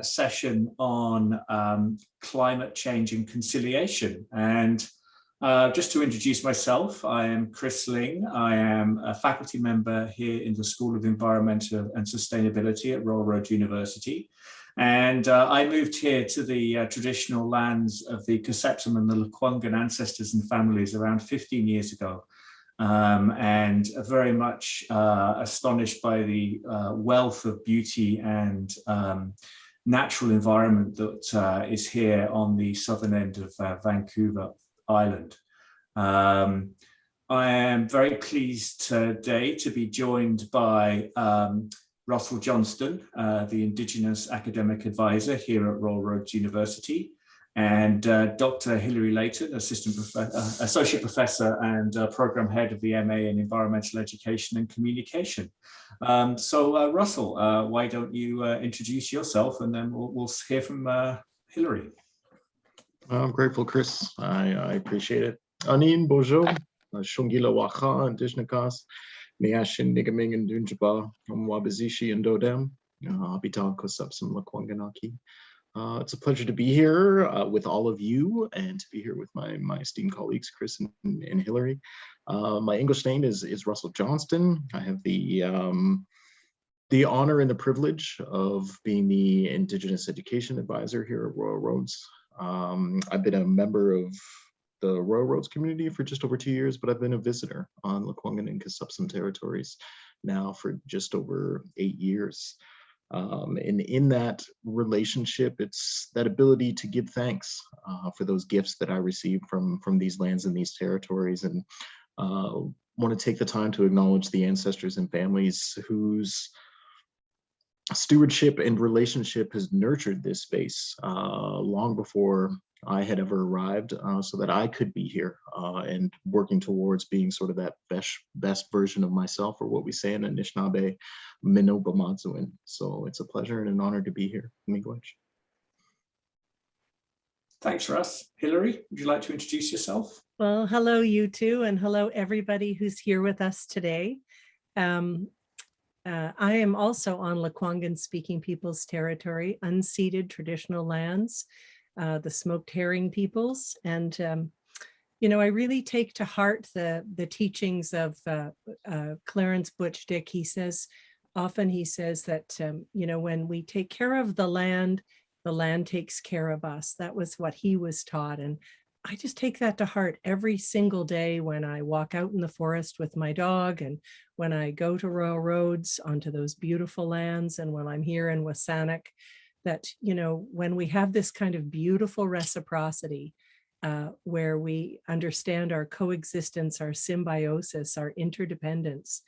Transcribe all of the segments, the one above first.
session on climate change and conciliation. And just to introduce myself, I am Chris Ling. I am a faculty member here in the School of Environmental and Sustainability at Royal Road University. And I moved here to the traditional lands of the Casepsum and the Lekwungen ancestors and families around 15 years ago. And very much astonished by the wealth of beauty and natural environment that is here on the southern end of Vancouver Island. I am very pleased today to be joined by Russ Johnston, the Indigenous Academic Advisor here at Royal Road University, and Dr. Hilary Leighton, Associate Professor and Program Head of the MA in Environmental Education and Communication. So Russell, why don't you introduce yourself, and then we'll hear from Hilary. I'm grateful, Chris. I appreciate it. Anin bonjour, shungila wacha and dishnakas, meashin nigaming and dunjaba from wabazishi and dodem, habitat kosapsum lakwanganaki. It's a pleasure to be here with all of you and to be here with my esteemed colleagues, Chris and Hilary. My English name is Russell Johnston. I have the honor and the privilege of being the Indigenous Education Advisor here at Royal Roads. I've been a member of the Royal Roads community for just over 2 years, but I've been a visitor on Lekwungen and Casupsum territories now for just over 8 years. And in that relationship, it's that ability to give thanks for those gifts that I received from these lands and these territories, and want to take the time to acknowledge the ancestors and families whose stewardship and relationship has nurtured this space long before I had ever arrived, so that I could be here and working towards being sort of that best version of myself, or what we say in Anishinaabe, Minobamatsuin. So it's a pleasure and an honor to be here. Miigwech. Thanks, Russ. Hilary, would you like to introduce yourself? Well, hello, you two, and hello, everybody who's here with us today. I am also on Lekwungen speaking peoples territory, unceded traditional lands, the smoked herring peoples. And, you know, I really take to heart the teachings of Clarence Butch Dick. Often he says that, you know, when we take care of the land takes care of us. That was what he was taught. And I just take that to heart every single day when I walk out in the forest with my dog, and when I go to Royal Roads onto those beautiful lands, and when I'm here in Wasanik, that, you know, when we have this kind of beautiful reciprocity where we understand our coexistence, our symbiosis, our interdependence,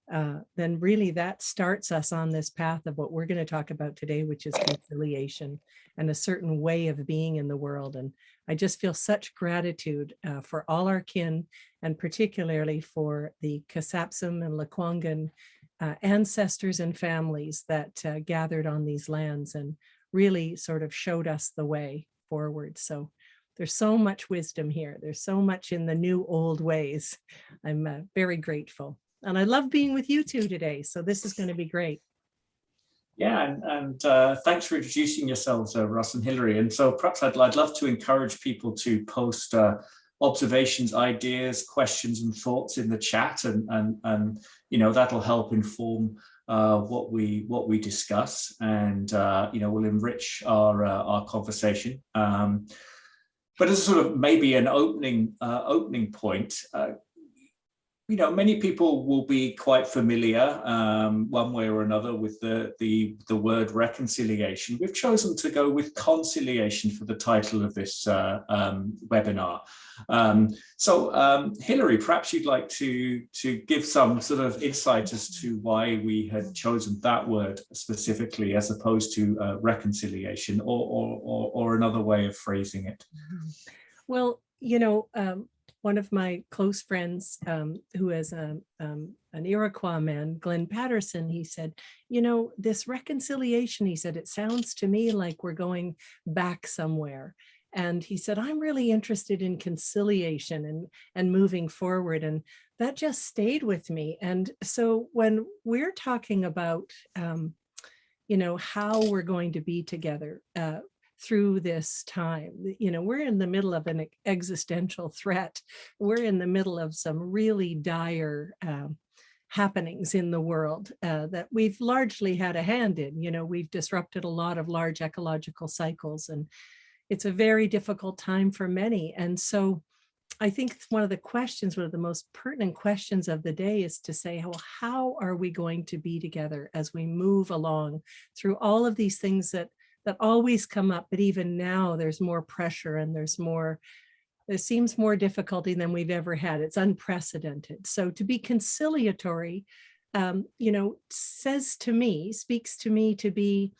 then really that starts us on this path of what we're going to talk about today, which is conciliation and a certain way of being in the world. And I just feel such gratitude for all our kin, and particularly for the Casapsum and Lekwungen ancestors and families that gathered on these lands and really sort of showed us the way forward. So there's so much wisdom here. There's so much in the new old ways. I'm very grateful. And I love being with you two today. So this is going to be great. Yeah, and thanks for introducing yourselves, Russ and Hilary. And so perhaps I'd love to encourage people to post observations, ideas, questions, and thoughts in the chat, and you know, that'll help inform what we discuss, and you know, will enrich our conversation. But as a sort of maybe an opening point. You know, many people will be quite familiar one way or another with the word reconciliation. We've chosen to go with conciliation for the title of this webinar. So Hilary, perhaps you'd like to give some sort of insight as to why we had chosen that word specifically as opposed to reconciliation, or another way of phrasing it. Well, you know, one of my close friends who is an Iroquois man, Glenn Patterson, he said, you know, this reconciliation, he said, it sounds to me like we're going back somewhere. And he said, I'm really interested in conciliation and moving forward. And that just stayed with me. And so when we're talking about, how we're going to be together through this time, we're in the middle of an existential threat. We're in the middle of some really dire happenings in the world that we've largely had a hand in. We've disrupted a lot of large ecological cycles, and it's a very difficult time for many. And so I think one of the most pertinent questions of the day is to say, well, how are we going to be together as we move along through all of these things that always come up, but even now there's more pressure and there seems more difficulty than we've ever had. It's unprecedented. So to be conciliatory, speaks to me to be,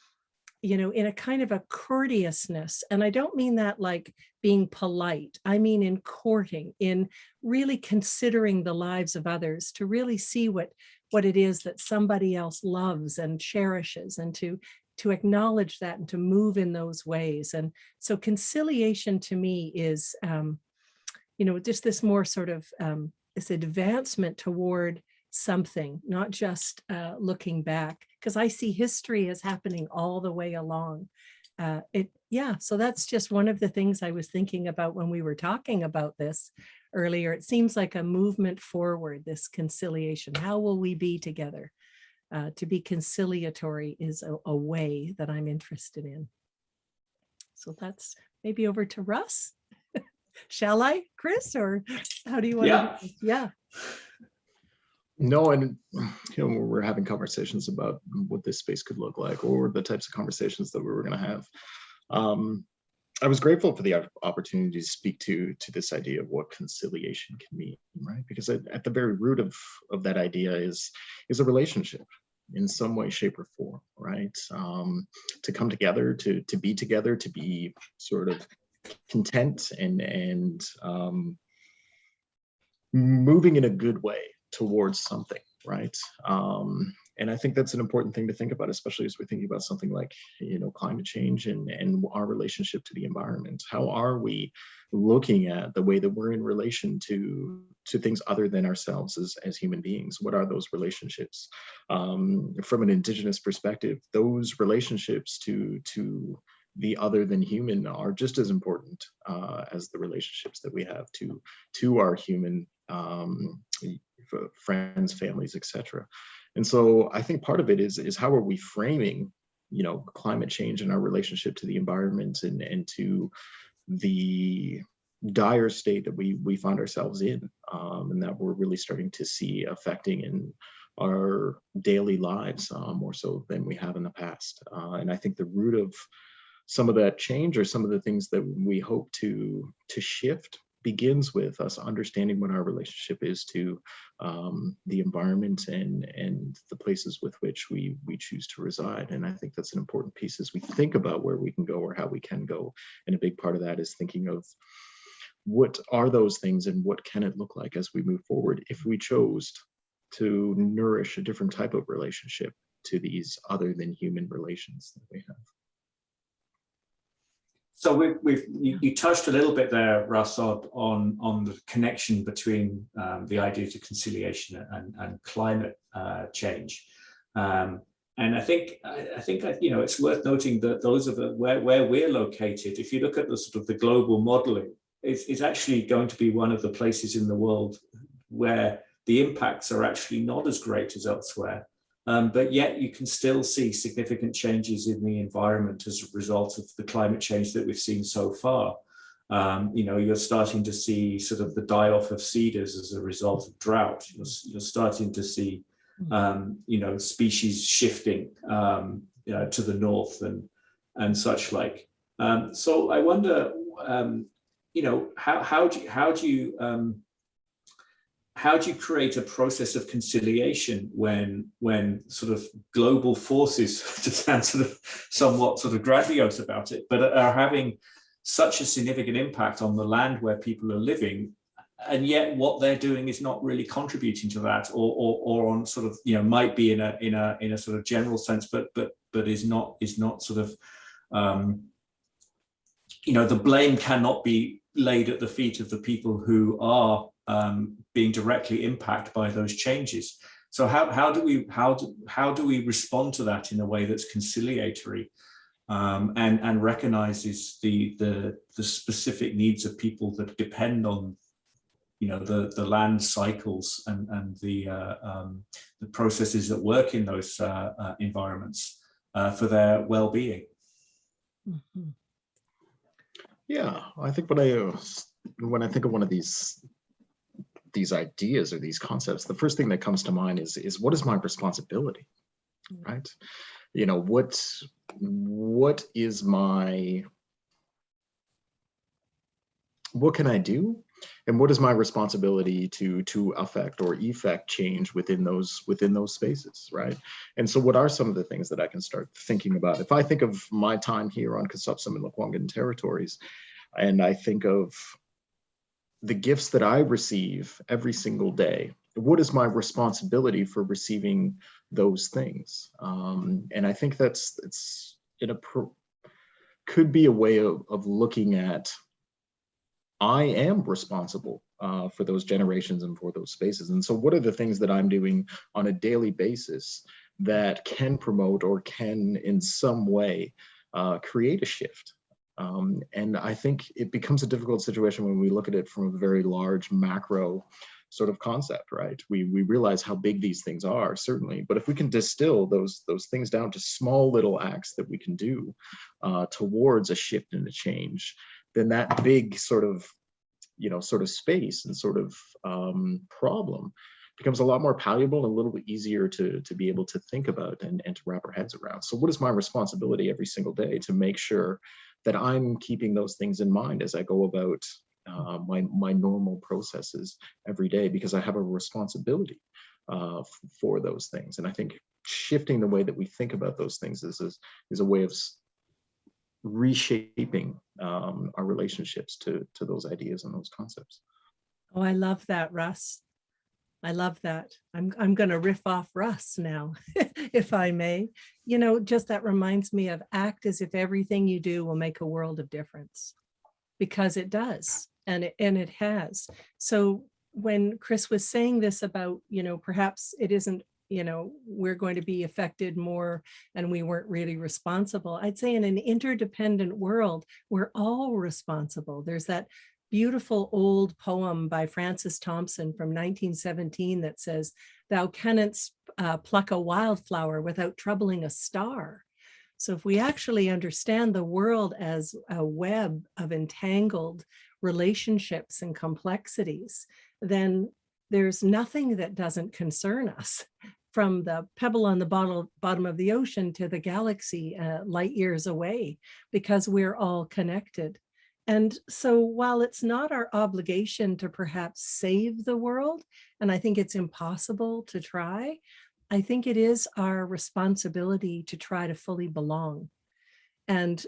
in a kind of a courteousness. And I don't mean that like being polite. I mean in courting, in really considering the lives of others, to really see what it is that somebody else loves and cherishes, and to acknowledge that and to move in those ways. And so conciliation to me is, just this more sort of this advancement toward something, not just looking back, because I see history as happening all the way along. So that's just one of the things I was thinking about when we were talking about this earlier. It seems like a movement forward, this conciliation. How will we be together? To be conciliatory is a way that I'm interested in. So that's maybe over to Russ. Shall I, Chris, or how do you want to? Yeah. No, and we're having conversations about what this space could look like, or the types of conversations that we were going to have. I was grateful for the opportunity to speak to this idea of what conciliation can mean, right? Because at the very root of that idea is a relationship in some way, shape, or form, right? To come together, to be together, to be sort of content and moving in a good way towards something, right? And I think that's an important thing to think about, especially as we're thinking about something like, climate change and our relationship to the environment. How are we looking at the way that we're in relation to things other than ourselves as human beings? What are those relationships? From an Indigenous perspective, those relationships to the other than human are just as important as the relationships that we have to our human friends, families, etc. And so I think part of it is how are we framing, climate change and our relationship to the environment and to the dire state that we find ourselves in, and that we're really starting to see affecting in our daily lives more so than we have in the past. And I think the root of some of that change, or some of the things that we hope to shift, begins with us understanding what our relationship is to the environment and the places with which we choose to reside. And I think that's an important piece as we think about where we can go or how we can go. And a big part of that is thinking of what are those things and what can it look like as we move forward if we chose to nourish a different type of relationship to these other than human relations that we have. So you touched a little bit there, Russ, on the connection between the idea of conciliation and climate change, and I think it's worth noting that those of where we're located, if you look at the sort of the global modeling, it's actually going to be one of the places in the world where the impacts are actually not as great as elsewhere. But yet you can still see significant changes in the environment as a result of the climate change that we've seen so far. You're starting to see sort of the die-off of cedars as a result of drought. You're starting to see, species shifting, to the north and such like. So I wonder, how do you create a process of conciliation when sort of global forces, to sound sort of somewhat sort of grandiose about it, but are having such a significant impact on the land where people are living, and yet what they're doing is not really contributing to that, or on sort of might be in a sort of general sense, but is not sort of the blame cannot be laid at the feet of the people who are being directly impacted by those changes. So how do we respond to that in a way that's conciliatory, and recognizes the specific needs of people that depend on, you know, the land cycles and the processes that work in those environments for their well-being. Mm-hmm. Yeah, I think when I think of one of these ideas or these concepts, the first thing that comes to mind is what is my responsibility, right? You know, what is what can I do, and what is my responsibility to affect or effect change within those spaces, right? And so what are some of the things that I can start thinking about? If I think of my time here on Kasupsum and Lekwungen territories, and I think of the gifts that I receive every single day, what is my responsibility for receiving those things? And I think could be a way of looking at, I am responsible for those generations and for those spaces. And so what are the things that I'm doing on a daily basis that can promote or can in some way create a shift? And I think it becomes a difficult situation when we look at it from a very large macro sort of concept, right? We realize how big these things are, certainly, but if we can distill those things down to small little acts that we can do towards a shift and a change, then that big sort of space and sort of problem becomes a lot more palatable and a little bit easier to be able to think about and to wrap our heads around. So what is my responsibility every single day to make sure that I'm keeping those things in mind as I go about my normal processes every day, because I have a responsibility for those things. And I think shifting the way that we think about those things is a way of reshaping our relationships to those ideas and those concepts. Oh, I love that, Russ. I love that. I'm going to riff off Russ now, if I may. You know, just that reminds me of act as if everything you do will make a world of difference, because it does, and it has. So when Chris was saying this about, you know, perhaps it isn't, you know, we're going to be affected more and we weren't really responsible. I'd say in an interdependent world, we're all responsible. There's that beautiful old poem by Francis Thompson from 1917 that says, "Thou canst pluck a wildflower without troubling a star." So if we actually understand the world as a web of entangled relationships and complexities, then there's nothing that doesn't concern us, from the pebble on the bottom of the ocean to the galaxy light years away, because we're all connected. And so while it's not our obligation to perhaps save the world, and I think it's impossible to try, I think it is our responsibility to try to fully belong. And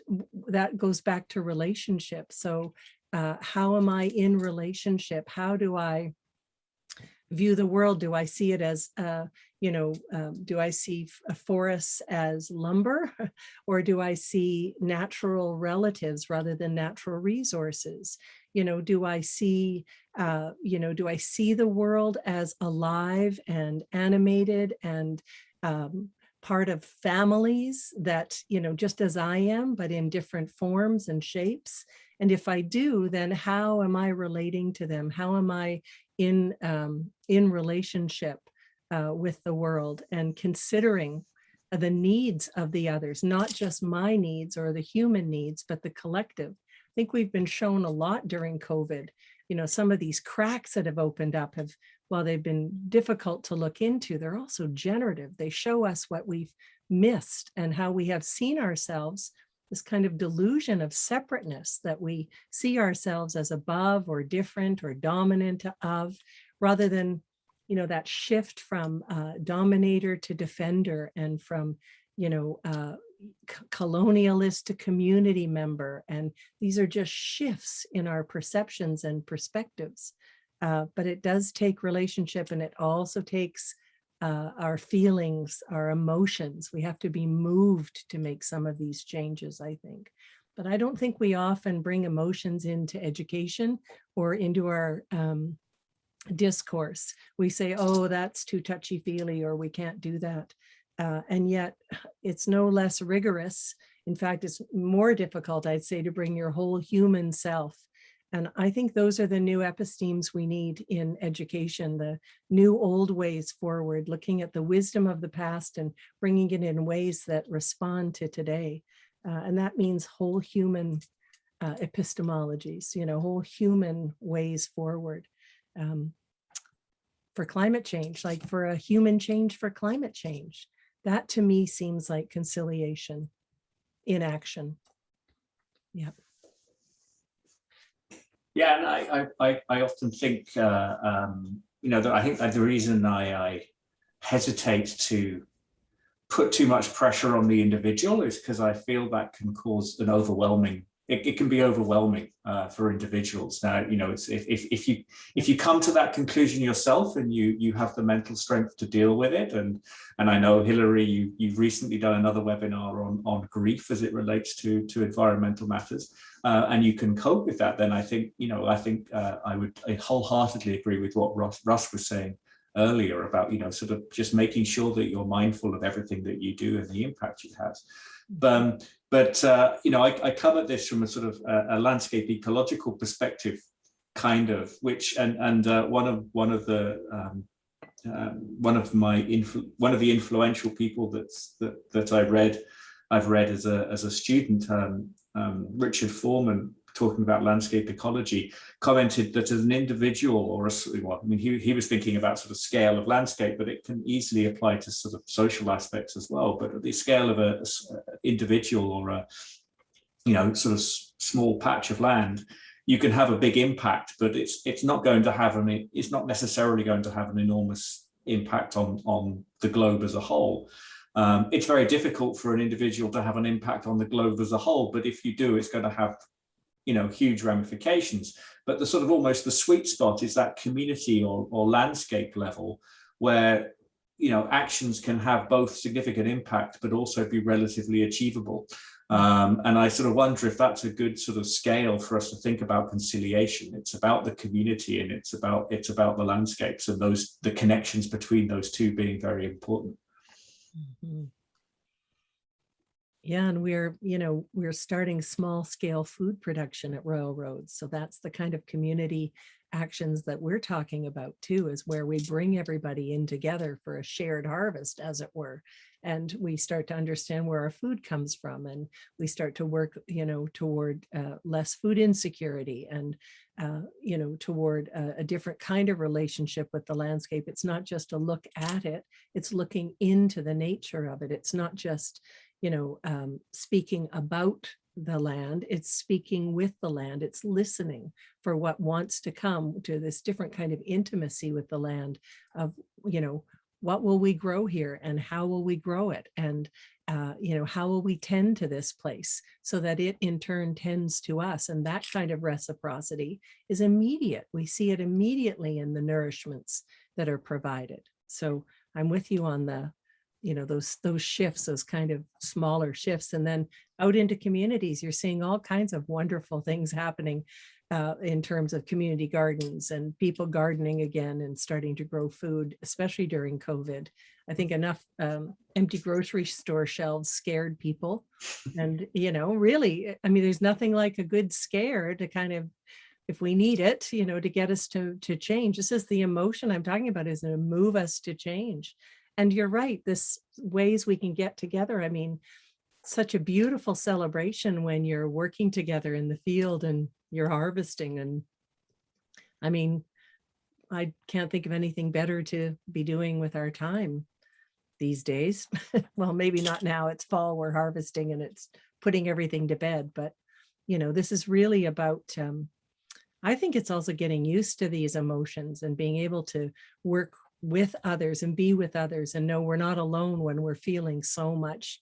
that goes back to relationships. So how am I in relationship? How do I view the world? Do I see it as, do I see forests as lumber, or do I see natural relatives rather than natural resources? You know, do I see the world as alive and animated and part of families that, you know, just as I am, but in different forms and shapes? And if I do, then how am I relating to them? How am I in relationship with the world, and considering the needs of the others, not just my needs or the human needs, but the collective? I think we've been shown a lot during COVID. You know, some of these cracks that have opened up have, while they've been difficult to look into, they're also generative. They show us what we've missed and how we have seen ourselves, this kind of delusion of separateness, that we see ourselves as above or different or dominant of, rather than, you know, that shift from dominator to defender, and from, you know, colonialist to community member. And these are just shifts in our perceptions and perspectives. But it does take relationship, and it also takes our feelings, our emotions. We have to be moved to make some of these changes, I think. But I don't think we often bring emotions into education or into our discourse. We say, oh, that's too touchy-feely, or we can't do that. And yet it's no less rigorous. In fact, it's more difficult, I'd say, to bring your whole human self. And I think those are the new epistemes we need in education, the new old ways forward, looking at the wisdom of the past and bringing it in ways that respond to today. And that means whole human epistemologies, whole human ways forward. For climate change, like for a human change for climate change. That to me seems like conciliation in action. Yeah. Yeah, and I often think, that I think that the reason I hesitate to put too much pressure on the individual is because I feel that can cause an overwhelming. It can be overwhelming for individuals. Now, it's if you come to that conclusion yourself and you have the mental strength to deal with it, and I know, Hilary, you've recently done another webinar on grief as it relates to environmental matters, and you can cope with that. Then I think I would wholeheartedly agree with what Russ was saying earlier about sort of just making sure that you're mindful of everything that you do and the impact it has. I come at this from a sort of a landscape ecological perspective, kind of, which one of the influential people that I've read as a student, Richard Foreman, talking about landscape ecology, commented that as an individual, he was thinking about sort of scale of landscape, but it can easily apply to sort of social aspects as well. But at the scale of a individual or a sort of small patch of land, you can have a big impact, but it's not necessarily going to have an enormous impact on the globe as a whole. It's very difficult for an individual to have an impact on the globe as a whole, but if you do, it's going to have huge ramifications. But the sort of almost the sweet spot is that community or landscape level where actions can have both significant impact but also be relatively achievable. And I sort of wonder if that's a good sort of scale for us to think about conciliation. It's about the community and it's about the landscapes and the connections between those two being very important. Mm-hmm. Yeah, and we're starting small scale food production at Royal Roads. So that's the kind of community actions that we're talking about too, is where we bring everybody in together for a shared harvest, as it were. And we start to understand where our food comes from, and we start to work, toward less food insecurity and, toward a different kind of relationship with the landscape. It's not just a look at it, it's looking into the nature of it. It's not just, speaking about the land, it's speaking with the land, it's listening for what wants to come, to this different kind of intimacy with the land of, what will we grow here and how will we grow it? And, how will we tend to this place so that it in turn tends to us? And that kind of reciprocity is immediate. We see it immediately in the nourishments that are provided. So I'm with you on the, those shifts, those kind of smaller shifts. And then out into communities, you're seeing all kinds of wonderful things happening in terms of community gardens and people gardening again and starting to grow food, especially during COVID. I think enough empty grocery store shelves scared people. And, really, there's nothing like a good scare to kind of, if we need it, to get us to change. This is the emotion I'm talking about, is to move us to change. And you're right, this ways we can get together. Such a beautiful celebration when you're working together in the field and you're harvesting. And I can't think of anything better to be doing with our time these days. Well, maybe not now, it's fall, we're harvesting and it's putting everything to bed. But, this is really about, I think it's also getting used to these emotions and being able to work with others and be with others and know we're not alone when we're feeling so much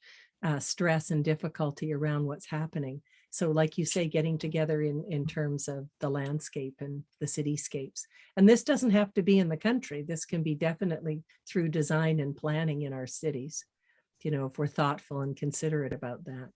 stress and difficulty around what's happening. So like you say, getting together in terms of the landscape and the cityscapes. And this doesn't have to be in the country. This can be definitely through design and planning in our cities, if we're thoughtful and considerate about that.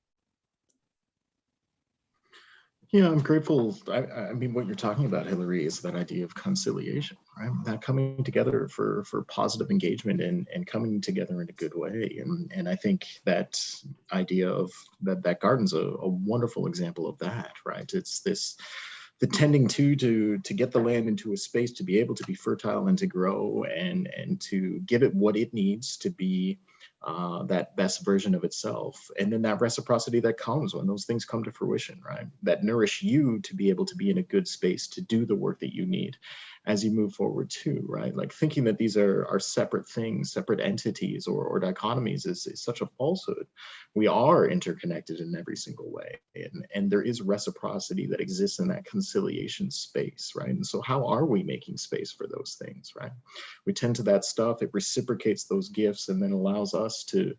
Yeah, I'm grateful. I mean, what you're talking about, Hilary, is that idea of conciliation, right? That coming together for positive engagement and coming together in a good way. And I think that idea of that garden's a wonderful example of that, right? It's the tending to get the land into a space to be able to be fertile and to grow and to give it what it needs to be that best version of itself. And then that reciprocity that comes when those things come to fruition, right? That nourish you to be able to be in a good space to do the work that you need as you move forward too, right? Like thinking that these are separate things, separate entities or dichotomies is such a falsehood. We are interconnected in every single way. And there is reciprocity that exists in that conciliation space, right? And so how are we making space for those things, right? We tend to that stuff, it reciprocates those gifts and then allows us to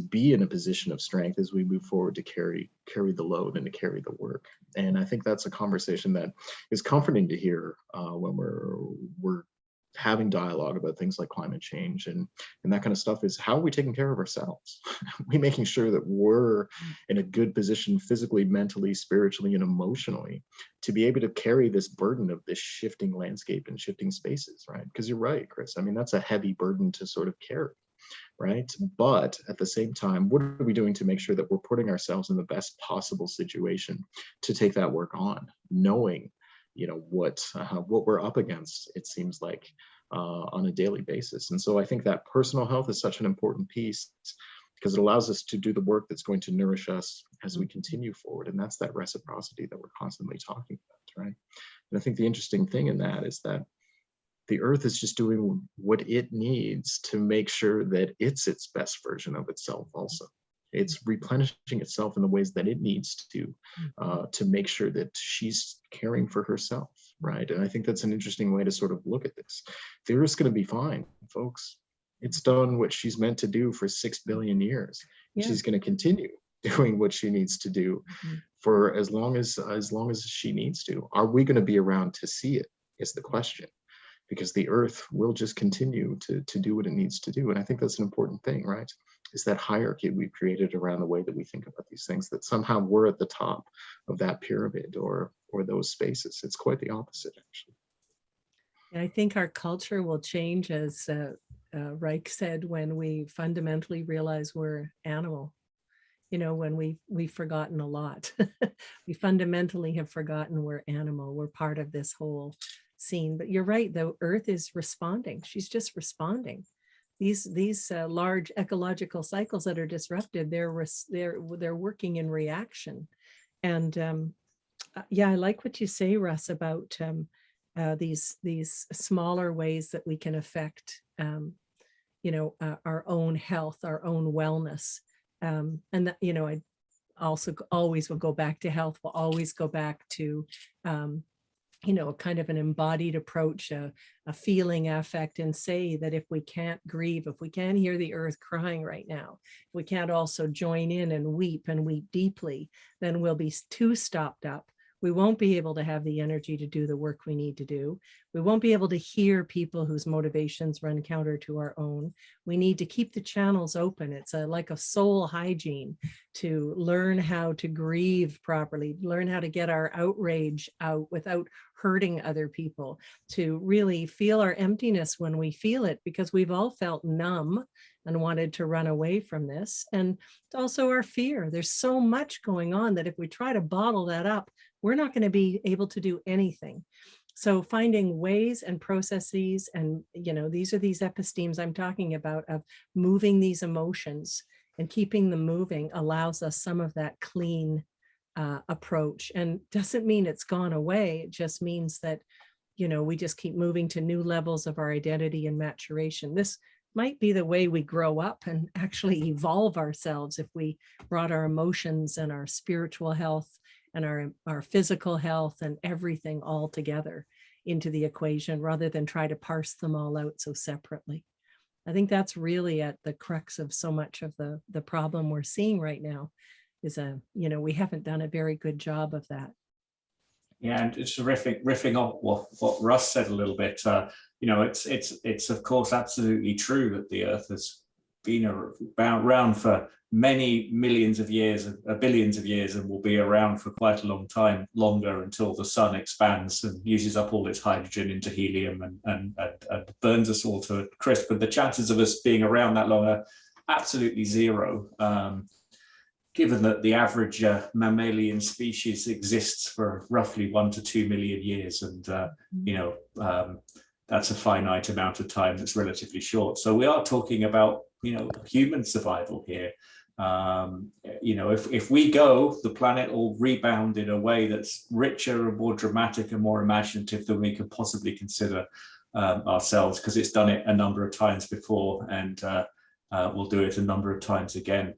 be in a position of strength as we move forward to carry the load and to carry the work. And I think that's a conversation that is comforting to hear when we're having dialogue about things like climate change and that kind of stuff. Is how are we taking care of ourselves? Are we making sure that we're in a good position physically, mentally, spiritually, and emotionally to be able to carry this burden of this shifting landscape and shifting spaces, right? Because you're right, Chris. I mean, that's a heavy burden to sort of carry, right? But at the same time, what are we doing to make sure that we're putting ourselves in the best possible situation to take that work on, knowing, you know, what we're up against, it seems like, on a daily basis. And so I think that personal health is such an important piece because it allows us to do the work that's going to nourish us as we continue forward. And that's that reciprocity that we're constantly talking about, right? And I think the interesting thing in that is that the earth is just doing what it needs to make sure that it's its best version of itself also. It's replenishing itself in the ways that it needs to make sure that she's caring for herself, right? And I think that's an interesting way to sort of look at this. The earth's going to be fine, folks. It's done what she's meant to do for 6 billion years. Yeah. She's going to continue doing what she needs to do for as long as she needs to. Are we going to be around to see it is the question, because the earth will just continue to do what it needs to do. And I think that's an important thing, right? Is that hierarchy we've created around the way that we think about these things, that somehow we're at the top of that pyramid or those spaces. It's quite the opposite, actually. And I think our culture will change, as Reich said, when we fundamentally realize we're animal. You know, when we've forgotten a lot. We fundamentally have forgotten we're animal. We're part of this whole scene. But you're right, the earth is responding. She's just responding. These large ecological cycles that are disrupted, they're working in reaction. And yeah, I like what you say, Russ, about these smaller ways that we can affect you know, our own health, our own wellness. And that, you know, I also always will go back to health. We'll always go back to you know, kind of an embodied approach, a feeling affect, and say that if we can't grieve, if we can't hear the earth crying right now, if we can't also join in and weep deeply, then we'll be too stopped up. We won't be able to have the energy to do the work we need to do. We won't be able to hear people whose motivations run counter to our own. We need to keep the channels open. It's like a soul hygiene to learn how to grieve properly, learn how to get our outrage out without hurting other people, to really feel our emptiness when we feel it, because we've all felt numb and wanted to run away from this. And also our fear. There's so much going on that if we try to bottle that up, we're not going to be able to do anything. So finding ways and processes, and, you know, these are these epistemes I'm talking about, of moving these emotions and keeping them moving, allows us some of that clean approach. And doesn't mean it's gone away. It just means that, you know, we just keep moving to new levels of our identity and maturation. This might be the way we grow up and actually evolve ourselves, if we brought our emotions and our spiritual health and our physical health and everything all together into the equation, rather than try to parse them all out so separately. I think that's really at the crux of so much of the problem we're seeing right now, is you know, we haven't done a very good job of that. Yeah, and it's riffing on what Russ said a little bit. You know, it's of course absolutely true that the earth has been around for many millions of years, billions of years, and will be around for quite a long time longer, until the sun expands and uses up all its hydrogen into helium and burns us all to a crisp. But the chances of us being around that long are absolutely zero, given that the average mammalian species exists for roughly 1 to 2 million years, and that's a finite amount of time that's relatively short. So we are talking about human survival here. If we go, the planet will rebound in a way that's richer and more dramatic and more imaginative than we could possibly consider ourselves, because it's done it a number of times before, and we'll do it a number of times again.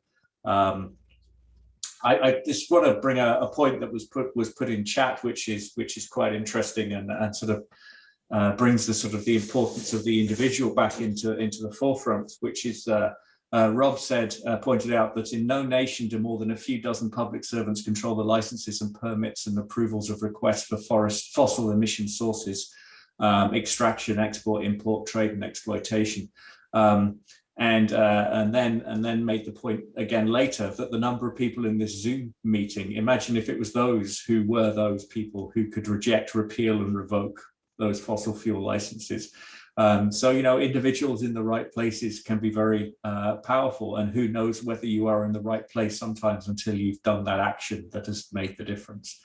I just want to bring a point that was put in chat, which is quite interesting, and sort of brings the importance of the individual back into the forefront, which is Rob pointed out that in no nation do more than a few dozen public servants control the licenses and permits and approvals of requests for fossil emission sources, extraction, export, import, trade, and exploitation. And then made the point again later that the number of people in this Zoom meeting, imagine if it was those people who could reject, repeal, and revoke those fossil fuel licenses. So individuals in the right places can be very powerful, and who knows whether you are in the right place sometimes until you've done that action that has made the difference.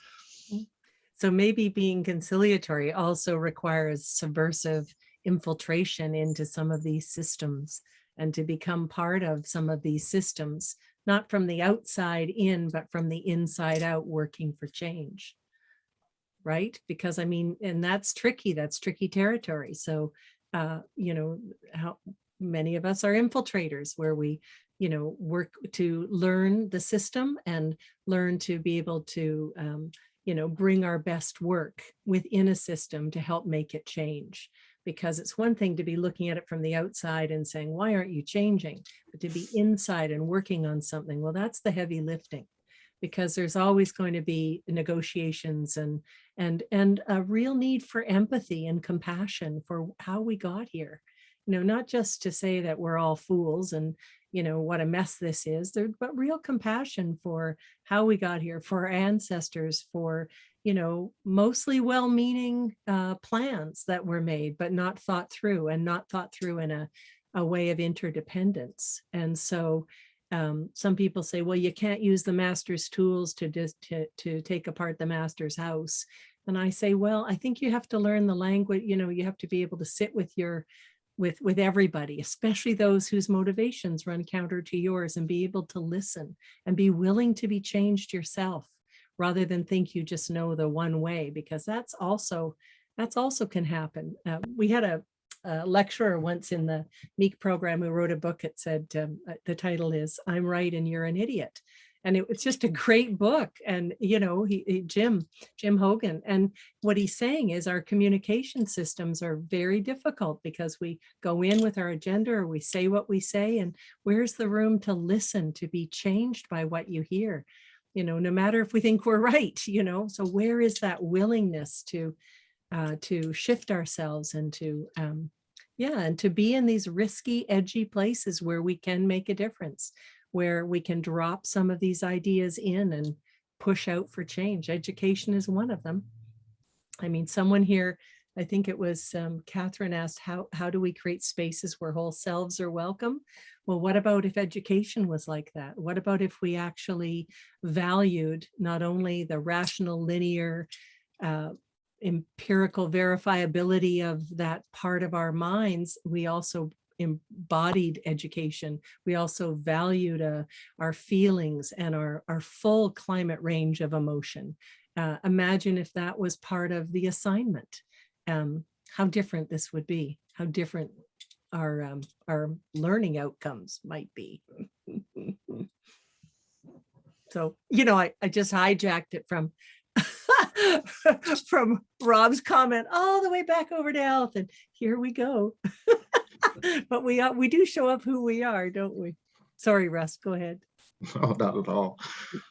So maybe being conciliatory also requires subversive infiltration into some of these systems, and to become part of some of these systems, not from the outside in, but from the inside out, working for change. Right? Because and that's tricky territory. So, how many of us are infiltrators, where we, work to learn the system and learn to be able to, bring our best work within a system to help make it change. Because it's one thing to be looking at it from the outside and saying, why aren't you changing? But to be inside and working on something, well, that's the heavy lifting. Because there's always going to be negotiations and a real need for empathy and compassion for how we got here. Not just to say that we're all fools and what a mess this is, but real compassion for how we got here, for our ancestors, for mostly well-meaning plans that were made, but not thought through in a way of interdependence. And so some people say, well, you can't use the master's tools to take apart the master's house. And I say, well, I think you have to learn the language. You have to be able to sit with with everybody, especially those whose motivations run counter to yours, and be able to listen and be willing to be changed yourself, rather than think you just know the one way, because that's also can happen. We had a lecturer once in the MEEK program who wrote a book. It said, the title is "I'm Right and You're an Idiot." And it was just a great book. And, Jim Hogan. And what he's saying is our communication systems are very difficult, because we go in with our agenda, or we say what we say, and where's the room to listen, to be changed by what you hear? No matter if we think we're right, so where is that willingness to shift ourselves and to be in these risky, edgy places where we can make a difference, where we can drop some of these ideas in and push out for change. Education is one of them. Someone here, I think it was Catherine, asked, how do we create spaces where whole selves are welcome? Well, what about if education was like that? What about if we actually valued not only the rational, linear, empirical verifiability of that part of our minds, we also embodied education. We also valued our feelings and our full climate range of emotion. Imagine if that was part of the assignment. How different this would be, how different our learning outcomes might be. So, I just hijacked it from from Rob's comment all the way back over to health, and here we go. But we do show up who we are, don't we? Sorry, Russ, go ahead. Oh, not at all.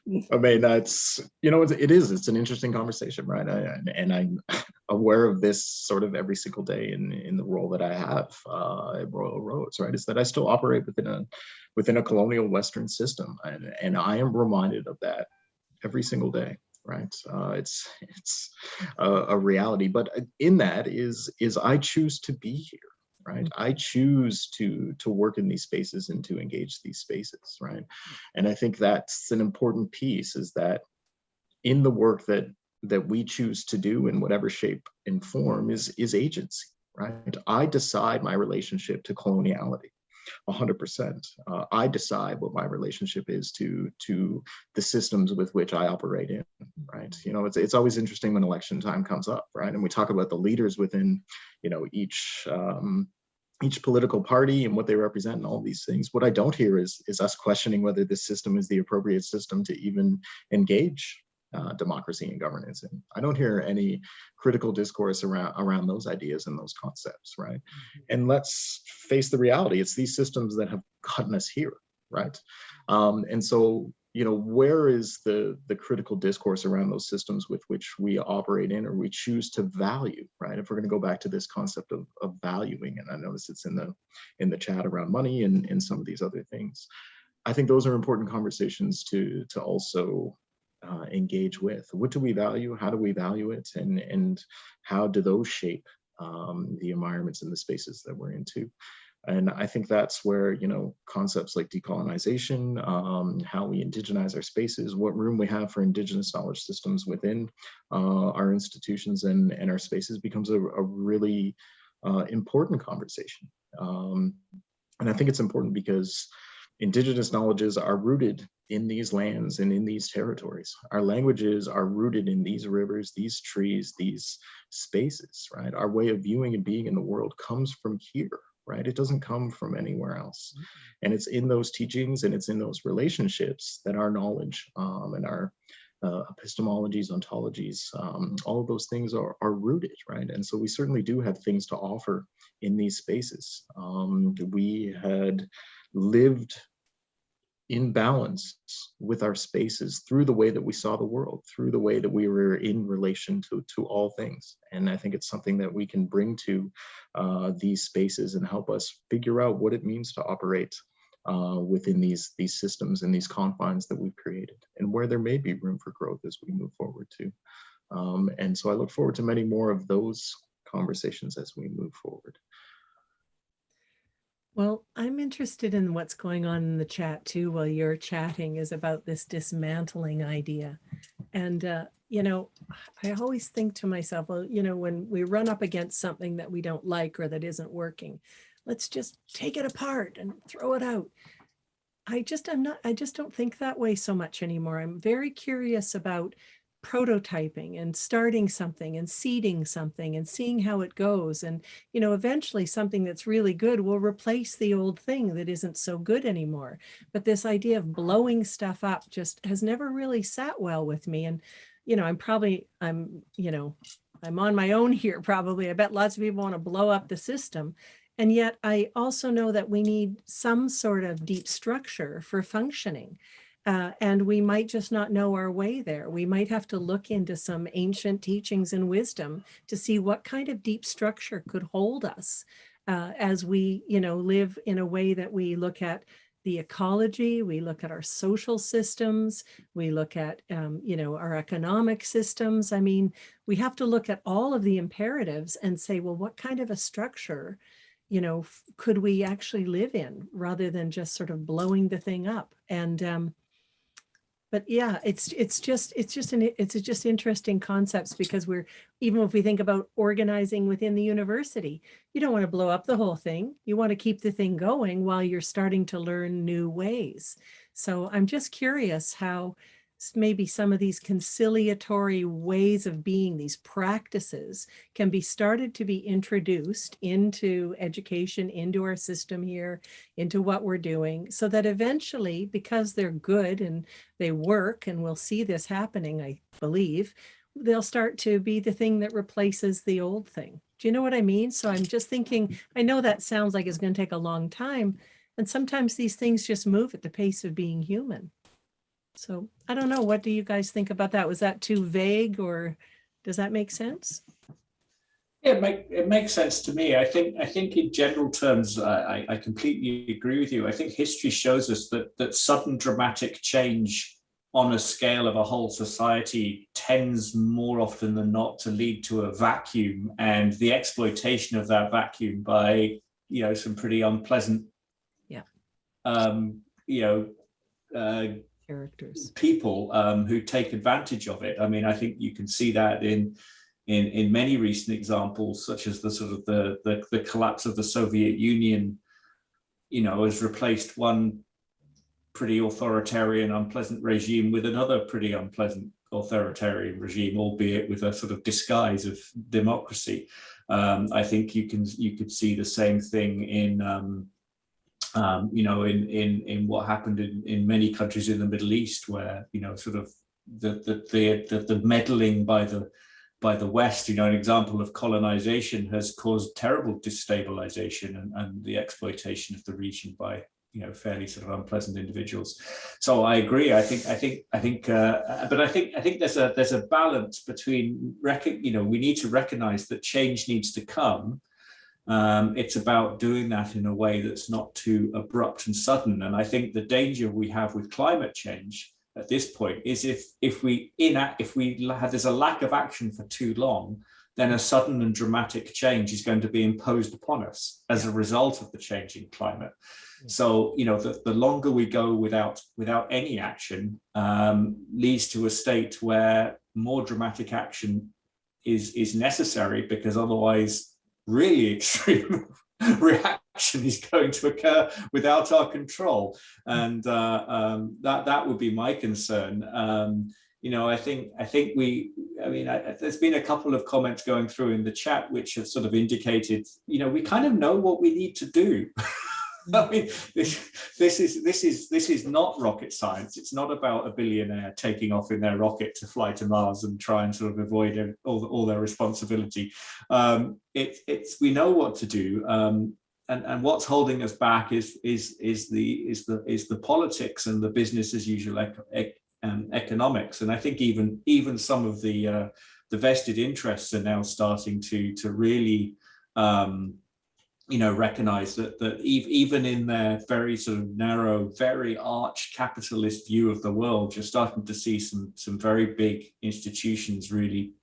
It's it's an interesting conversation, right? aware of this sort of every single day in the role that I have at Royal Roads, right? Is that I still operate within a colonial Western system, and I am reminded of that every single day, right? It's a reality, but in that is I choose to be here, right? I choose to work in these spaces and to engage these spaces, right? And I think that's an important piece, is that in the work that we choose to do in whatever shape and form is agency, right? I decide my relationship to coloniality 100%. I decide what my relationship is to the systems with which I operate in, right? You know, it's always interesting when election time comes up, right? And we talk about the leaders within, you know, each political party and what they represent and all these things. What I don't hear is us questioning whether this system is the appropriate system to even engage democracy and governance in. I don't hear any critical discourse around those ideas and those concepts, right? And let's face the reality, it's these systems that have gotten us here, right? And so, you know, where is the critical discourse around those systems with which we operate in or we choose to value, right? If we're going to go back to this concept of valuing, and I notice it's in the chat around money and some of these other things, I think those are important conversations to also engage with. What do we value? How do we value it? And how do those shape the environments and the spaces that we're into? And I think that's where, you know, concepts like decolonization, how we indigenize our spaces, what room we have for Indigenous knowledge systems within our institutions and our spaces becomes a really important conversation. And I think it's important because Indigenous knowledges are rooted in these lands and in these territories. Our languages are rooted in these rivers, these trees, these spaces, right? Our way of viewing and being in the world comes from here, right? It doesn't come from anywhere else. And it's in those teachings and it's in those relationships that our knowledge and our epistemologies, ontologies, all of those things are rooted, right? And so we certainly do have things to offer in these spaces. We had lived in balance with our spaces through the way that we saw the world, through the way that we were in relation to all things. And I think it's something that we can bring to these spaces and help us figure out what it means to operate within these systems and these confines that we've created, and where there may be room for growth as we move forward too. And so I look forward to many more of those conversations as we move forward. Well, I'm interested in what's going on in the chat too while you're chatting, is about this dismantling idea. And, you know, I always think to myself, well, you know, when we run up against something that we don't like or that isn't working, let's just take it apart and throw it out. I just don't think that way so much anymore. I'm very curious about prototyping and starting something and seeding something and seeing how it goes. And, you know, eventually something that's really good will replace the old thing that isn't so good anymore. But this idea of blowing stuff up just has never really sat well with me. And, you know, I'm on my own here probably. I bet lots of people want to blow up the system. And yet I also know that we need some sort of deep structure for functioning. And we might just not know our way there. We might have to look into some ancient teachings and wisdom to see what kind of deep structure could hold us as we, you know, live in a way that we look at the ecology, we look at our social systems, we look at, you know, our economic systems. I mean, we have to look at all of the imperatives and say, well, what kind of a structure, you know, could we actually live in rather than just sort of blowing the thing up? And but yeah, it's just interesting concepts, because even if we think about organizing within the university, you don't want to blow up the whole thing. You want to keep the thing going while you're starting to learn new ways. So I'm just curious how maybe some of these conciliatory ways of being, these practices, can be started to be introduced into education, into our system here, into what we're doing, so that eventually, because they're good and they work, and we'll see this happening, I believe, they'll start to be the thing that replaces the old thing. Do you know what I mean? So I'm just thinking, I know that sounds like it's going to take a long time, and sometimes these things just move at the pace of being human. So I don't know. What do you guys think about that? Was that too vague, or does that make sense? Yeah, it makes sense to me. I think in general terms, I completely agree with you. I think history shows us that sudden dramatic change on a scale of a whole society tends more often than not to lead to a vacuum, and the exploitation of that vacuum by, some pretty unpleasant, Yeah. Characters, people who take advantage of it. I mean, I think you can see that in many recent examples, such as the sort of the collapse of the Soviet Union, has replaced one pretty authoritarian, unpleasant regime with another pretty unpleasant authoritarian regime, albeit with a sort of disguise of democracy. I think you could see the same thing in what happened in many countries in the Middle East, where sort of the meddling by the West, an example of colonization has caused terrible destabilization and the exploitation of the region by fairly sort of unpleasant individuals. So I agree. I think there's a balance between we need to recognize that change needs to come. It's about doing that in a way that's not too abrupt and sudden. And I think the danger we have with climate change at this point is if there's a lack of action for too long, then a sudden and dramatic change is going to be imposed upon us as a result of the changing climate. So, the longer we go without any action leads to a state where more dramatic action is necessary, because otherwise really extreme reaction is going to occur without our control. And that would be my concern. There's been a couple of comments going through in the chat which have sort of indicated, we kind of know what we need to do. I mean, this is not rocket science. It's not about a billionaire taking off in their rocket to fly to Mars and try and sort of avoid all their responsibility. We know what to do, and what's holding us back is the politics and the business as usual economics. And I think even some of the vested interests are now starting to really recognize that even in their very sort of narrow, very arch capitalist view of the world, you're starting to see some very big institutions really,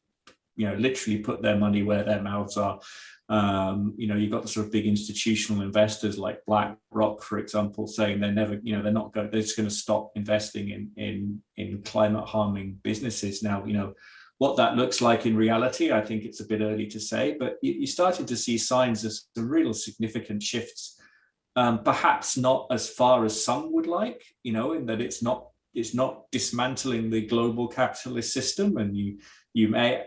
literally put their money where their mouths are. You've got the sort of big institutional investors like BlackRock, for example, saying they're just going to stop investing in climate harming businesses. Now, what that looks like in reality, I think it's a bit early to say, but you're starting to see signs of some real significant shifts, perhaps not as far as some would like, in that it's not dismantling the global capitalist system, and you may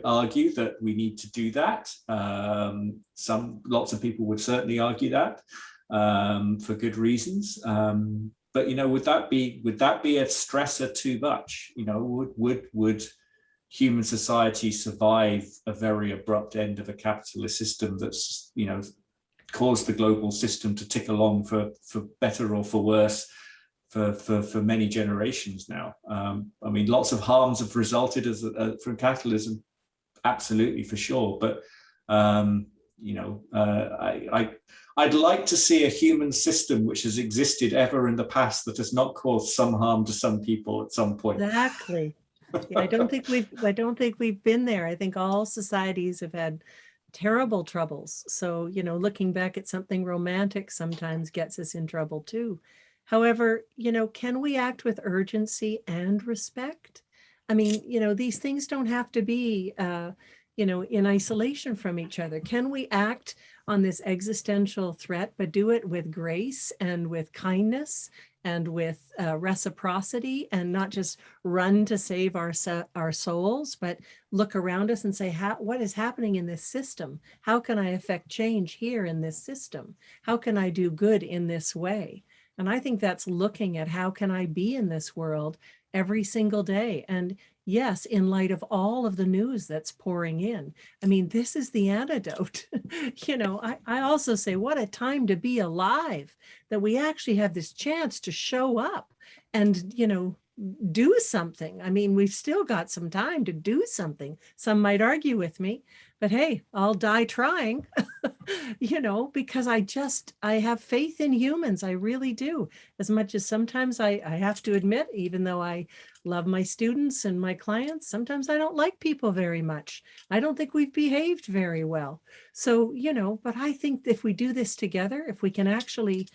argue that we need to do that. Lots of people would certainly argue that for good reasons. But would that be a stressor too much? Would human society survive a very abrupt end of a capitalist system that's caused the global system to tick along for better or for worse for many generations now? I mean, lots of harms have resulted from capitalism, absolutely, for sure. But I'd like to see a human system which has existed ever in the past that has not caused some harm to some people at some point. Exactly. Yeah, I don't think we've been there. I think all societies have had terrible troubles. So, looking back at something romantic sometimes gets us in trouble too. However, can we act with urgency and respect? I mean, these things don't have to be, in isolation from each other. Can we act on this existential threat, but do it with grace and with kindness and with reciprocity, and not just run to save our souls, but look around us and say, what is happening in this system? How can I affect change here in this system? How can I do good in this way? And I think that's looking at how can I be in this world every single day. And yes, in light of all of the news that's pouring in, I mean, this is the antidote. I also say, what a time to be alive, that we actually have this chance to show up and, do something. I mean, we've still got some time to do something. Some might argue with me, but hey, I'll die trying, because I have faith in humans. I really do. As much as sometimes I have to admit, even though I love my students and my clients, sometimes I don't like people very much. I don't think we've behaved very well. So, but I think if we do this together, if we can actually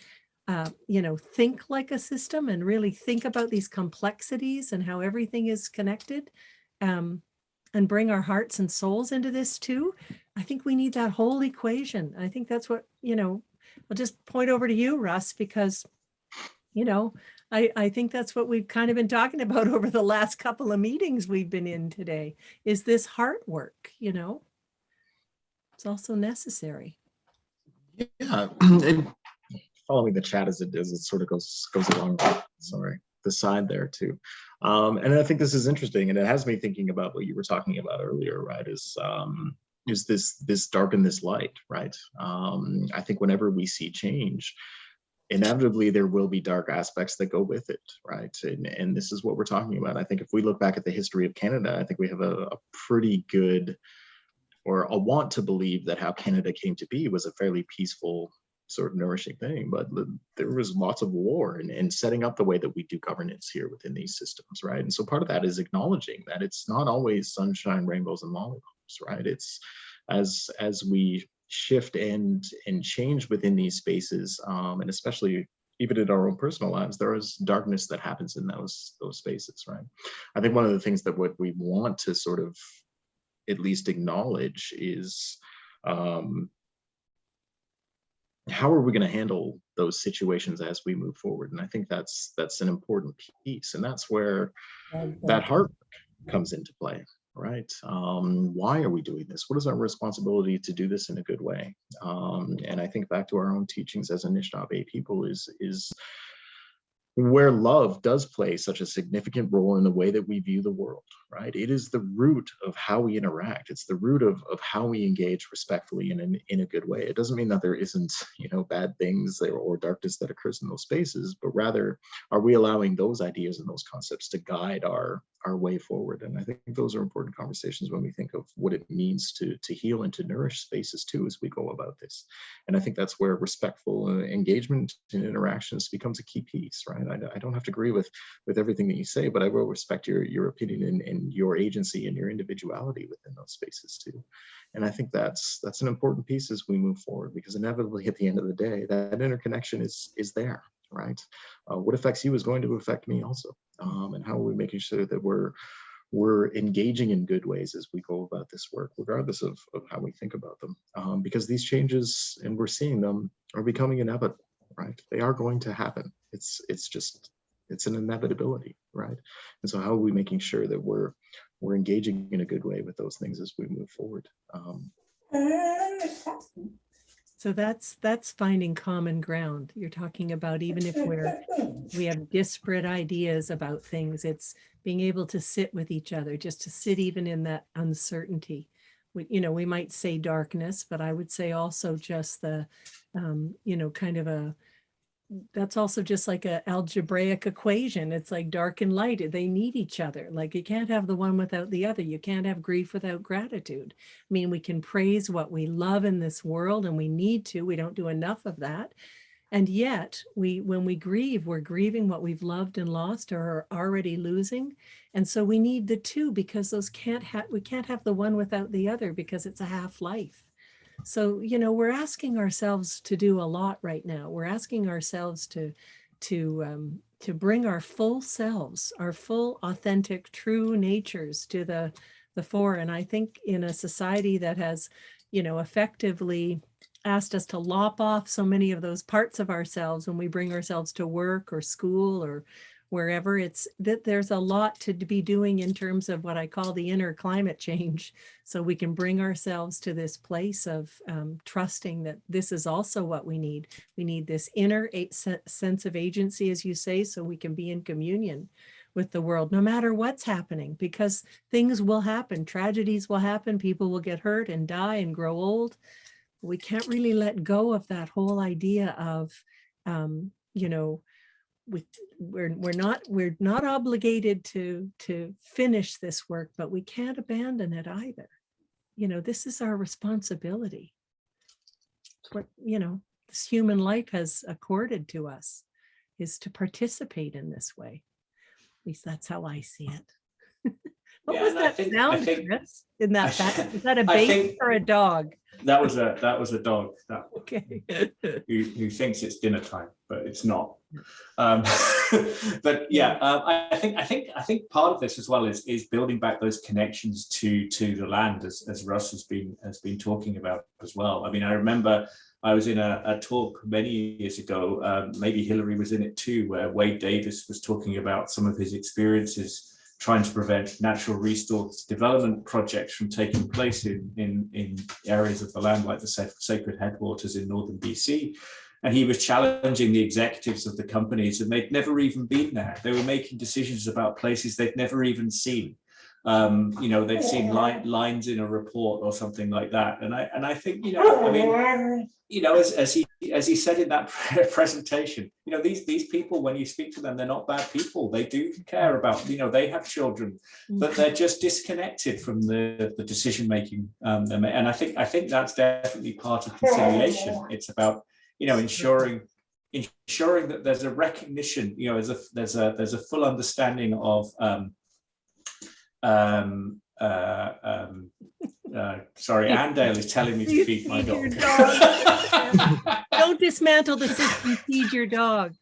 think like a system and really think about these complexities and how everything is connected, and bring our hearts and souls into this too, I think we need that whole equation. I think that's what, I'll just point over to you, Russ, because, I think that's what we've kind of been talking about over the last couple of meetings we've been in today, is this heart work, it's also necessary. Yeah, and following the chat as it is, it sort of goes along, sorry, the side there too. And I think this is interesting, and it has me thinking about what you were talking about earlier, right? Is this dark and this light, right? I think whenever we see change, inevitably there will be dark aspects that go with it, right? And this is what we're talking about. I think if we look back at the history of Canada, I think we have a pretty good, or a want to believe that how Canada came to be was a fairly peaceful, sort of nourishing thing, but there was lots of war and setting up the way that we do governance here within these systems, right? And so part of that is acknowledging that it's not always sunshine, rainbows, and lollipops, right? It's as we shift and change within these spaces, and especially even in our own personal lives, there is darkness that happens in those spaces, right? I think one of the things that what we want to sort of at least acknowledge is how are we going to handle those situations as we move forward? And I think that's an important piece, and that's where that heart comes into play, right? Why are we doing this? What is our responsibility to do this in a good way? And I think back to our own teachings as Anishinaabe people is where love does play such a significant role in the way that we view the world, right? It is the root of how we interact. It's the root of how we engage respectfully and in a good way. It doesn't mean that there isn't, bad things or darkness that occurs in those spaces, but rather, are we allowing those ideas and those concepts to guide our way forward? And I think those are important conversations when we think of what it means to heal and to nourish spaces too as we go about this. And I think that's where respectful engagement and interactions becomes a key piece, right? I don't have to agree with everything that you say, but I will respect your opinion and your agency and your individuality within those spaces too. And I think that's an important piece as we move forward, because inevitably at the end of the day, that interconnection is there, right? What affects you is going to affect me also. And how are we making sure that we're engaging in good ways as we go about this work, regardless of how we think about them, because these changes, and we're seeing them, are becoming inevitable, right? They are going to happen. It's an inevitability, right? And so how are we making sure that we're engaging in a good way with those things as we move forward? So that's finding common ground. You're talking about, even if we have disparate ideas about things, it's being able to sit with each other, just to sit even in that uncertainty. We might say darkness, but I would say also just the, that's also just like an algebraic equation. It's like dark and light. They need each other. Like, you can't have the one without the other. You can't have grief without gratitude. I mean, we can praise what we love in this world, and we need to. We don't do enough of that. And yet, when we grieve, we're grieving what we've loved and lost or are already losing. And so we need the two, because we can't have the one without the other, because it's a half-life. So, we're asking ourselves to do a lot right now. We're asking ourselves to bring our full selves, our full, authentic, true natures to the fore. And I think in a society that has, effectively asked us to lop off so many of those parts of ourselves when we bring ourselves to work or school or wherever, it's that there's a lot to be doing in terms of what I call the inner climate change, so we can bring ourselves to this place of trusting that this is also what we need. We need this inner sense of agency, as you say, so we can be in communion with the world, no matter what's happening, because things will happen, tragedies will happen, people will get hurt and die and grow old. We can't really let go of that whole idea of, we're not obligated to finish this work, but we can't abandon it either. You know, this is our responsibility. It's what, you know, this human life has accorded to us, is to participate in this way. At least that's how I see it. What was that sound, Chris? In that, is that a baby or a dog? That was a dog. Okay. who thinks it's dinner time, but it's not. But yeah, I think part of this as well is building back those connections to the land, as Russ has been talking about as well. I mean, I remember I was in a talk many years ago, maybe Hilary was in it too, where Wade Davis was talking about some of his experiences trying to prevent natural resource development projects from taking place in areas of the land like the sacred headwaters in northern BC. And he was challenging the executives of the companies, and they'd never even been there. They were making decisions about places they'd never even seen. You know, they'd seen lines in a report or something like that. And I think, you know, I mean, you know, as he said in that presentation, you know, these people, when you speak to them, they're not bad people. They do care about, you know, they have children, but they're just disconnected from the decision making. And I think that's definitely part of conciliation. It's about, you know, ensuring that there's a recognition, you know, there's a full understanding of sorry, Andale is telling me to feed my dog. Don't dismantle the system, feed your dog.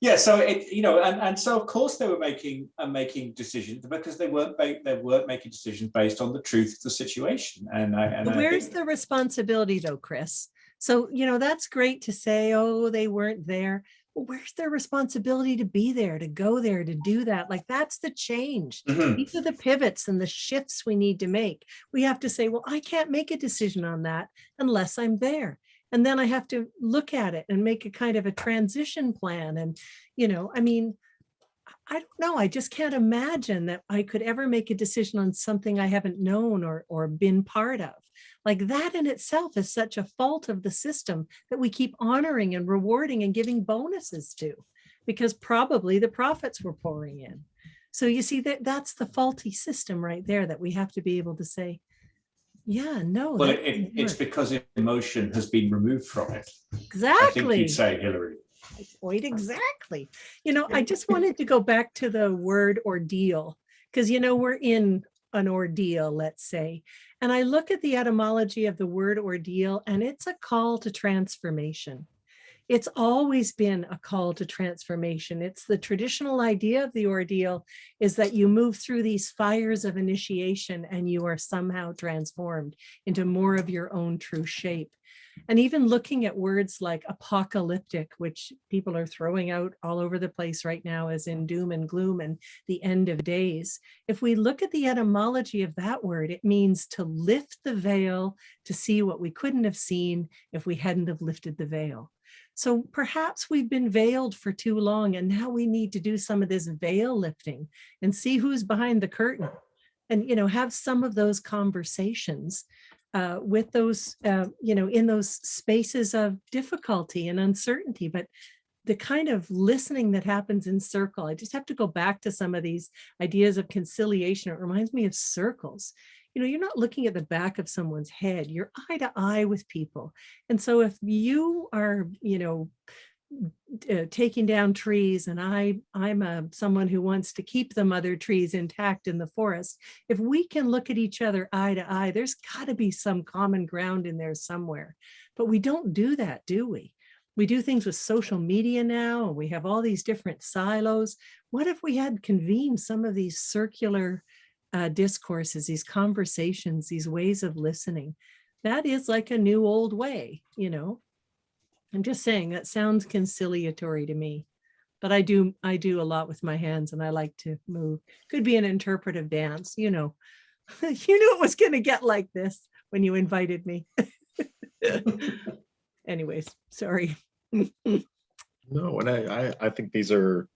Yeah, so it, you know, and so of course they were making decisions, because they weren't making decisions based on the truth of the situation. And where's the responsibility though, Chris? So, you know, that's great to say, oh, they weren't there. Well, where's their responsibility to be there, to go there, to do that? Like, that's the change. These are the pivots and the shifts we need to make. We have to say, well, I can't make a decision on that unless I'm there. And then I have to look at it and make a kind of a transition plan. And, you know, I mean, I don't know. I just can't imagine that I could ever make a decision on something I haven't known or been part of. Like, that in itself is such a fault of the system that we keep honoring and rewarding and giving bonuses to, because probably the profits were pouring in. So you see, that's the faulty system right there, that we have to be able to say, yeah, no. Well, it's because emotion has been removed from it. Exactly. I think you'd say, Hilary. Point exactly. You know, I just wanted to go back to the word ordeal, because, you know, we're in an ordeal, let's say. And I look at the etymology of the word ordeal, and it's a call to transformation. It's always been a call to transformation. It's the traditional idea of the ordeal is that you move through these fires of initiation and you are somehow transformed into more of your own true shape. And even looking at words like apocalyptic, which people are throwing out all over the place right now as in doom and gloom and the end of days. If we look at the etymology of that word, it means to lift the veil to see what we couldn't have seen if we hadn't have lifted the veil. So perhaps we've been veiled for too long, and now we need to do some of this veil lifting and see who's behind the curtain, and, you know, have some of those conversations with those, you know, in those spaces of difficulty and uncertainty. But the kind of listening that happens in circle, I just have to go back to some of these ideas of conciliation. It reminds me of circles. You know, you're not looking at the back of someone's head, you're eye to eye with people. And so if you are, you know, taking down trees, and I'm someone who wants to keep the mother trees intact in the forest, if we can look at each other eye to eye, there's got to be some common ground in there somewhere. But we don't do that, do we? We do things with social media now, and we have all these different silos. What if we had convened some of these circular discourses, these conversations, these ways of listening? That is like a new old way, you know. I'm just saying, that sounds conciliatory to me, but I do a lot with my hands, and I like to move. Could be an interpretive dance, you know. You knew it was going to get like this when you invited me. Anyways, sorry. No, and I think these are,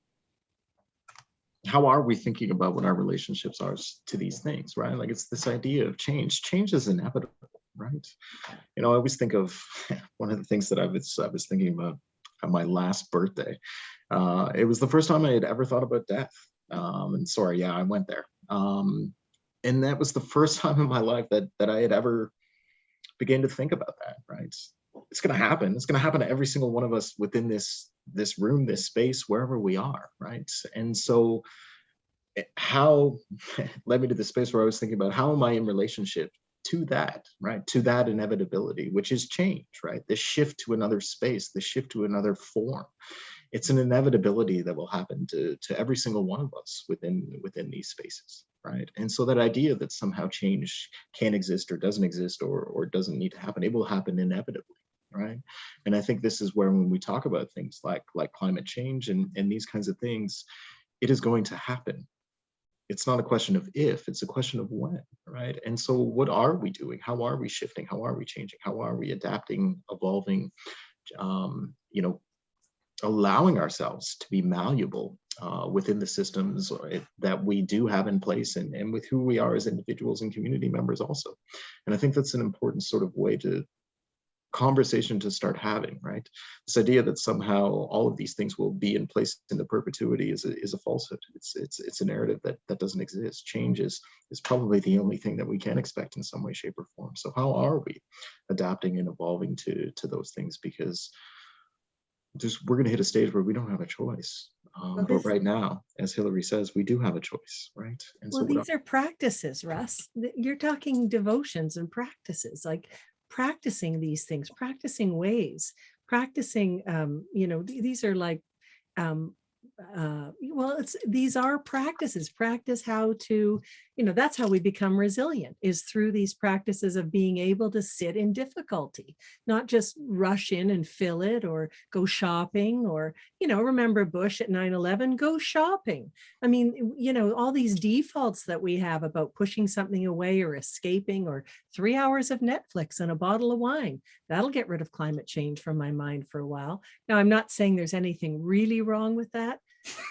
how are we thinking about what our relationships are to these things, right? Like, it's this idea of change. Change is inevitable, right? You know, I always think of one of the things that I was thinking about my last birthday. It was the first time I had ever thought about death. And sorry, yeah, I went there. And that was the first time in my life that I had ever began to think about that, right? It's going to happen. It's going to happen to every single one of us within this room, this space, wherever we are, right? And so how led me to the space where I was thinking about how am I in relationship to that, right? To that inevitability, which is change, right? This shift to another space, this shift to another form. It's an inevitability that will happen to every single one of us within these spaces, right? And so that idea that somehow change can't exist or doesn't exist or doesn't need to happen, it will happen inevitably, right? And I think this is where when we talk about things like climate change and these kinds of things, it is going to happen. It's not a question of if, it's a question of when, right? And so what are we doing? How are we shifting? How are we changing? How are we adapting, evolving, allowing ourselves to be malleable within the systems that we do have in place and with who we are as individuals and community members also. And I think that's an important sort of way to conversation to start having, right? This idea that somehow all of these things will be in place into perpetuity is a falsehood. It's a narrative that doesn't exist. Change is probably the only thing that we can expect in some way, shape, or form. So how are we adapting and evolving to those things? Because we're going to hit a stage where we don't have a choice. But right now, as Hilary says, we do have a choice, right? And well, these are practices, Russ. You're talking devotions and practices, like practicing these things, practicing ways, practicing, these are like, these are practices. Practice how to, that's how we become resilient, is through these practices of being able to sit in difficulty, not just rush in and fill it or go shopping or, remember Bush at 9/11, go shopping. I mean, all these defaults that we have about pushing something away or escaping or 3 hours of Netflix and a bottle of wine, that'll get rid of climate change from my mind for a while. Now, I'm not saying there's anything really wrong with that.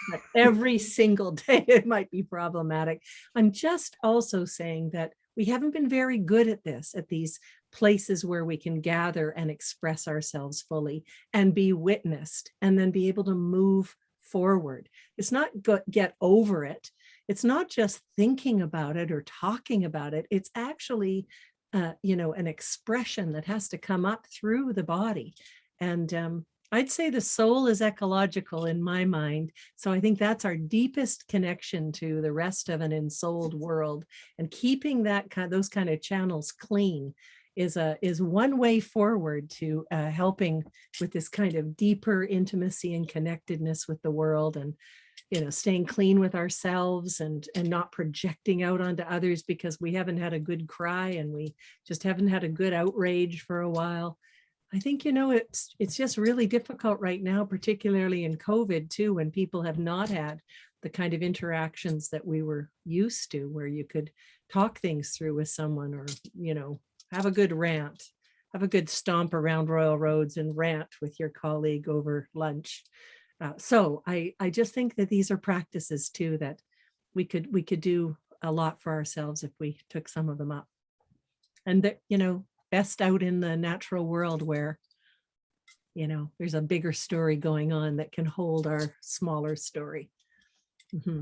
But every single day it might be problematic. I'm just also saying that we haven't been very good at this, at these places where we can gather and express ourselves fully and be witnessed and then be able to move forward. It's not get over it. It's not just thinking about it or talking about it. It's actually, an expression that has to come up through the body. And I'd say the soul is ecological in my mind. So I think that's our deepest connection to the rest of an ensouled world, and keeping those kind of channels clean is one way forward to helping with this kind of deeper intimacy and connectedness with the world, and staying clean with ourselves and not projecting out onto others because we haven't had a good cry and we just haven't had a good outrage for a while. I think, it's just really difficult right now, particularly in COVID too, when people have not had the kind of interactions that we were used to, where you could talk things through with someone or, have a good rant, have a good stomp around Royal Roads and rant with your colleague over lunch. So I just think that these are practices too, that we could do a lot for ourselves if we took some of them up. And that, best out in the natural world where, there's a bigger story going on that can hold our smaller story. Mm-hmm.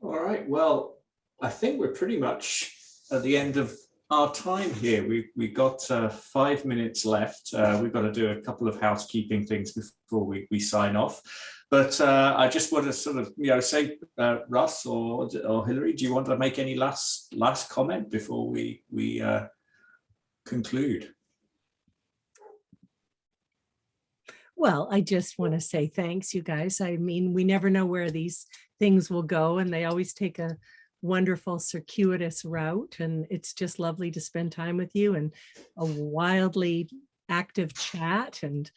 All right. Well, I think we're pretty much at the end of our time here. We got 5 minutes left. We've got to do a couple of housekeeping things before we sign off. But I just want to sort of, say, Russ or Hilary, do you want to make any last comment before we conclude? Well, I just want to say thanks, you guys. I mean, we never know where these things will go, and they always take a wonderful circuitous route, and it's just lovely to spend time with you and a wildly active chat. And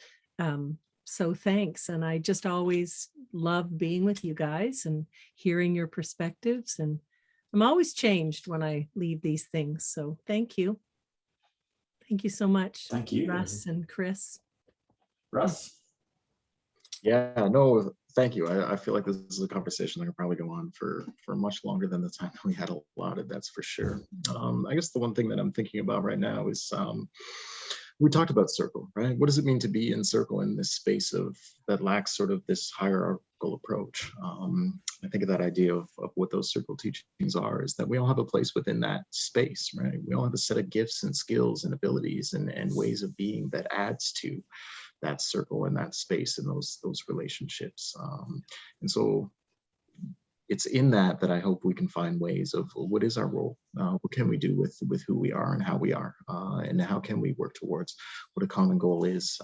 so thanks. And I just always love being with you guys and hearing your perspectives, and I'm always changed when I leave these things. So thank you. Thank you so much. Thank you, Russ and Chris. Russ? Yeah, no, thank you. I feel like this is a conversation that can probably go on for much longer than the time that we had allotted, that's for sure. I guess the one thing that I'm thinking about right now is we talked about circle, right? What does it mean to be in circle in this space that lacks sort of this hierarchical approach? I think of that idea of what those circle teachings are, is that we all have a place within that space, right? We all have a set of gifts and skills and abilities and ways of being that adds to that circle and that space and those relationships. And so it's in that I hope we can find ways of what is our role? What can we do with who we are and how we are? And how can we work towards what a common goal is,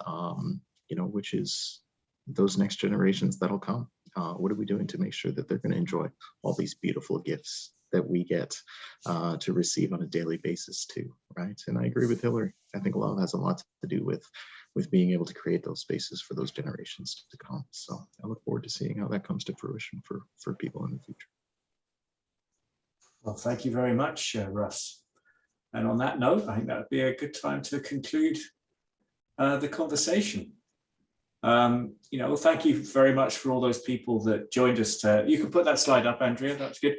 which is those next generations that'll come. What are we doing to make sure that they're going to enjoy all these beautiful gifts that we get to receive on a daily basis too, right? And I agree with Hilary. I think love has a lot to do with being able to create those spaces for those generations to come. So I look forward to seeing how that comes to fruition for people in the future. Well, thank you very much, Russ. And on that note, I think that would be a good time to conclude the conversation. Thank you very much for all those people that joined us. You can put that slide up, Andrea, that's good.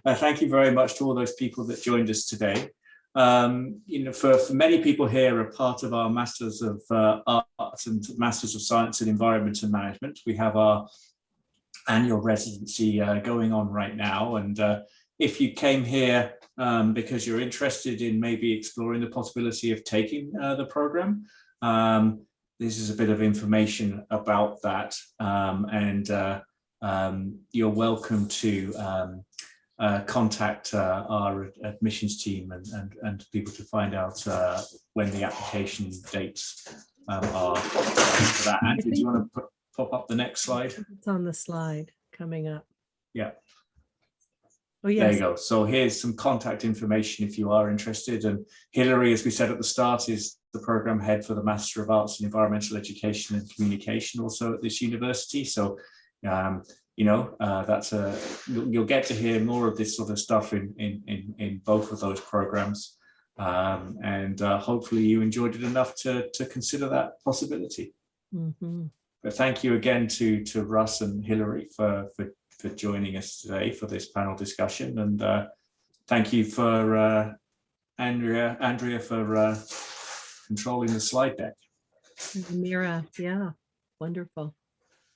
Thank you very much to all those people that joined us today. For many people here are part of our Masters of Arts and Masters of Science in Environment and Management. We have our annual residency going on right now. And if you came here because you're interested in maybe exploring the possibility of taking the program, this is a bit of information about that. You're welcome to contact our admissions team and people to find out when the application dates are for that. Andrew, do you want to pop up the next slide? It's on the slide coming up. Yeah. Oh, yes. There you go. So here's some contact information if you are interested. And Hilary, as we said at the start, is the program head for the Master of Arts in Environmental Education and Communication also at this university. So you'll get to hear more of this sort of stuff in both of those programs, and hopefully you enjoyed it enough to consider that possibility. Mm-hmm. But thank you again to Russ and Hilary for joining us today for this panel discussion, and thank you for Andrea for controlling the slide deck. Mira, yeah, wonderful.